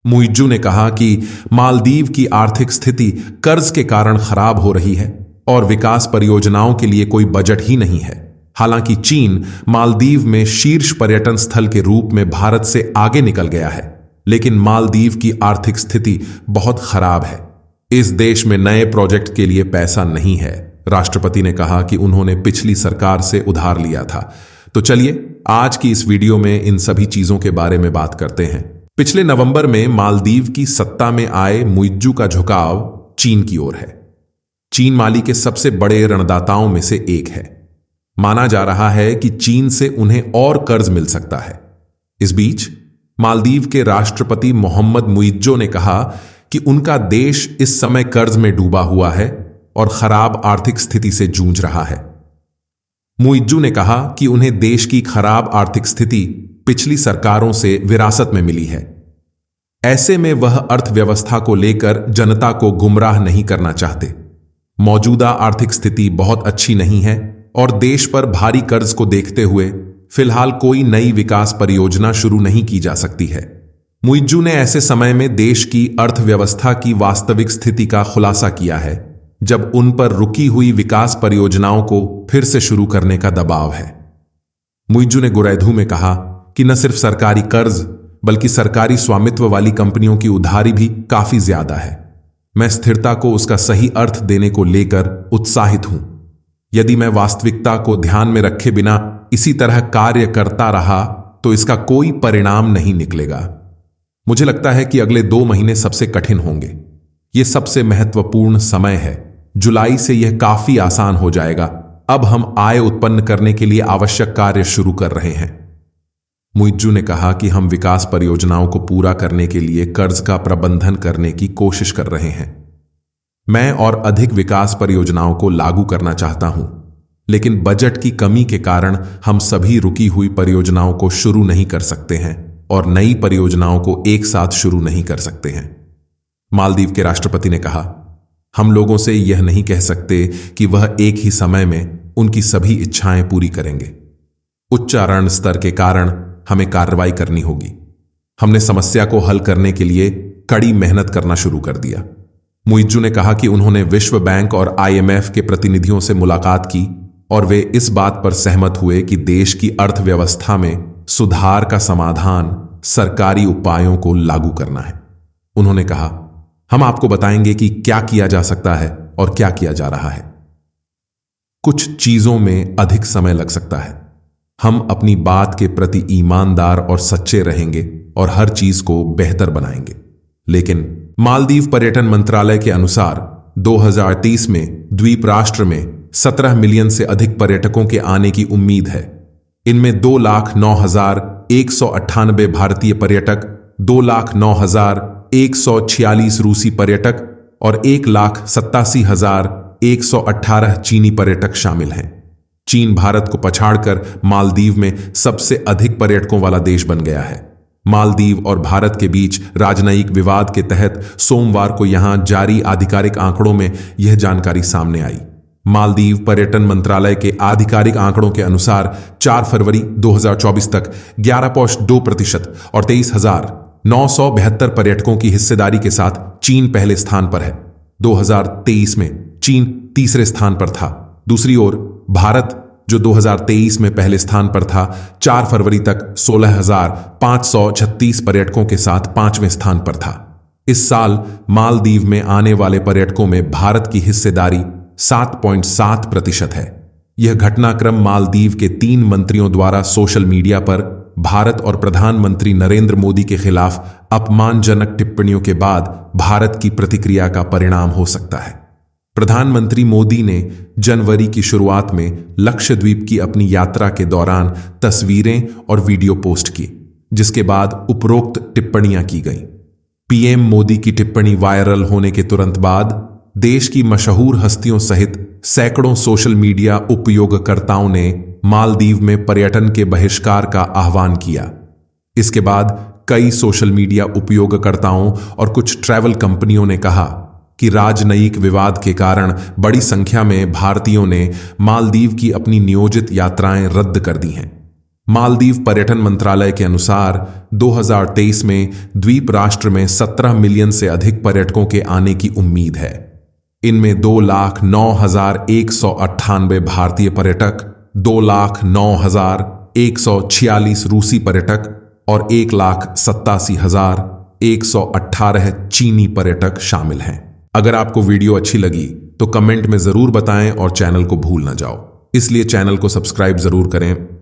मुइज्जू ने कहा कि मालदीव की आर्थिक स्थिति कर्ज के कारण खराब हो रही है और विकास परियोजनाओं के लिए कोई बजट ही नहीं है। हालांकि चीन मालदीव में शीर्ष पर्यटन स्थल के रूप में भारत से आगे निकल गया है, लेकिन मालदीव की आर्थिक स्थिति बहुत खराब है। इस देश में नए प्रोजेक्ट के लिए पैसा नहीं है। राष्ट्रपति ने कहा कि उन्होंने पिछली सरकार से उधार लिया था। तो चलिए आज की इस वीडियो में इन सभी चीजों के बारे में बात करते हैं। पिछले नवंबर में मालदीव की सत्ता में आए मुइज्जू का झुकाव चीन की ओर है। चीन माली के सबसे बड़े ऋणदाताओं में से एक है। माना जा रहा है कि चीन से उन्हें और कर्ज मिल सकता है। इस बीच मालदीव के राष्ट्रपति मोहम्मद मुइज्जो ने कहा कि उनका देश इस समय कर्ज में डूबा हुआ है और खराब आर्थिक स्थिति से जूझ रहा है। मुइज्जू ने कहा कि उन्हें देश की खराब आर्थिक स्थिति पिछली सरकारों से विरासत में मिली है। ऐसे में वह अर्थव्यवस्था को लेकर जनता को गुमराह नहीं करना चाहते। मौजूदा आर्थिक स्थिति बहुत अच्छी नहीं है और देश पर भारी कर्ज को देखते हुए फिलहाल कोई नई विकास परियोजना शुरू नहीं की जा सकती है। मुइज्जू ने ऐसे समय में देश की अर्थव्यवस्था की वास्तविक स्थिति का खुलासा किया है, जब उन पर रुकी हुई विकास परियोजनाओं को फिर से शुरू करने का दबाव है। मुइज्जू ने गुरैधू में कहा कि न सिर्फ सरकारी कर्ज बल्कि सरकारी स्वामित्व वाली कंपनियों की उधारी भी काफी ज्यादा है। मैं स्थिरता को उसका सही अर्थ देने को लेकर उत्साहित हूं। यदि मैं वास्तविकता को ध्यान में रखे बिना इसी तरह कार्य करता रहा तो इसका कोई परिणाम नहीं निकलेगा। मुझे लगता है कि अगले 2 महीने सबसे कठिन होंगे। यह सबसे महत्वपूर्ण समय है। जुलाई से यह काफी आसान हो जाएगा। अब हम आय उत्पन्न करने के लिए आवश्यक कार्य शुरू कर रहे हैं। मुइज्जू ने कहा कि हम विकास परियोजनाओं को पूरा करने के लिए कर्ज का प्रबंधन करने की कोशिश कर रहे हैं। मैं और अधिक विकास परियोजनाओं को लागू करना चाहता हूं, लेकिन बजट की कमी के कारण हम सभी रुकी हुई परियोजनाओं को शुरू नहीं कर सकते हैं और नई परियोजनाओं को एक साथ शुरू नहीं कर सकते हैं। मालदीव के राष्ट्रपति ने कहा, हम लोगों से यह नहीं कह सकते कि वह एक ही समय में उनकी सभी इच्छाएं पूरी करेंगे। उच्चारण स्तर के कारण हमें कार्रवाई करनी होगी। हमने समस्या को हल करने के लिए कड़ी मेहनत करना शुरू कर दिया। मुइज्जू ने कहा कि उन्होंने विश्व बैंक और IMF के प्रतिनिधियों से मुलाकात की और वे इस बात पर सहमत हुए कि देश की अर्थव्यवस्था में सुधार का समाधान सरकारी उपायों को लागू करना है। उन्होंने कहा, हम आपको बताएंगे कि क्या किया जा सकता है और क्या किया जा रहा है। कुछ चीजों में अधिक समय लग सकता है। हम अपनी बात के प्रति ईमानदार और सच्चे रहेंगे और हर चीज को बेहतर बनाएंगे। लेकिन मालदीव पर्यटन मंत्रालय के अनुसार 2030 में द्वीप राष्ट्र में 17 मिलियन से अधिक पर्यटकों के आने की उम्मीद है। इनमें 2,09,198 भारतीय पर्यटक, 2,09,146 रूसी पर्यटक और 1,87,118 चीनी पर्यटक शामिल हैं। चीन भारत को पछाड़कर मालदीव में सबसे अधिक पर्यटकों वाला देश बन गया है। मालदीव और भारत के बीच राजनयिक विवाद के तहत सोमवार को यहां जारी आधिकारिक आंकड़ों में यह जानकारी सामने आई। मालदीव पर्यटन मंत्रालय के आधिकारिक आंकड़ों के अनुसार 4 फरवरी 2024 तक 11.2% और 23,972 पर्यटकों की हिस्सेदारी के साथ चीन पहले स्थान पर है। 2023 में चीन तीसरे स्थान पर था। दूसरी ओर भारत, जो 2023 में पहले स्थान पर था, 4 फरवरी तक 16,536 पर्यटकों के साथ 5वें स्थान पर था। इस साल मालदीव में आने वाले पर्यटकों में भारत की हिस्सेदारी 7.7% है। यह घटनाक्रम मालदीव के 3 मंत्रियों द्वारा सोशल मीडिया पर भारत और प्रधानमंत्री नरेंद्र मोदी के खिलाफ अपमानजनक टिप्पणियों के बाद भारत की प्रतिक्रिया का परिणाम हो सकता है। प्रधानमंत्री मोदी ने जनवरी की शुरुआत में लक्षद्वीप की अपनी यात्रा के दौरान तस्वीरें और वीडियो पोस्ट की, जिसके बाद उपरोक्त टिप्पणियां की गईं। पीएम मोदी की टिप्पणी वायरल होने के तुरंत बाद देश की मशहूर हस्तियों सहित सैकड़ों सोशल मीडिया उपयोगकर्ताओं ने मालदीव में पर्यटन के बहिष्कार का आह्वान किया। इसके बाद कई सोशल मीडिया उपयोगकर्ताओं और कुछ ट्रैवल कंपनियों ने कहा कि राजनयिक विवाद के कारण बड़ी संख्या में भारतीयों ने मालदीव की अपनी नियोजित यात्राएं रद्द कर दी हैं। मालदीव पर्यटन मंत्रालय के अनुसार 2023 में द्वीप राष्ट्र में 17 मिलियन से अधिक पर्यटकों के आने की उम्मीद है। इनमें 2,09,198 भारतीय पर्यटक, 2,09,146 रूसी पर्यटक और 1,87,118 चीनी पर्यटक शामिल हैं। अगर आपको वीडियो अच्छी लगी तो कमेंट में जरूर बताएं और चैनल को भूल न जाओ। इसलिए चैनल को सब्सक्राइब जरूर करें।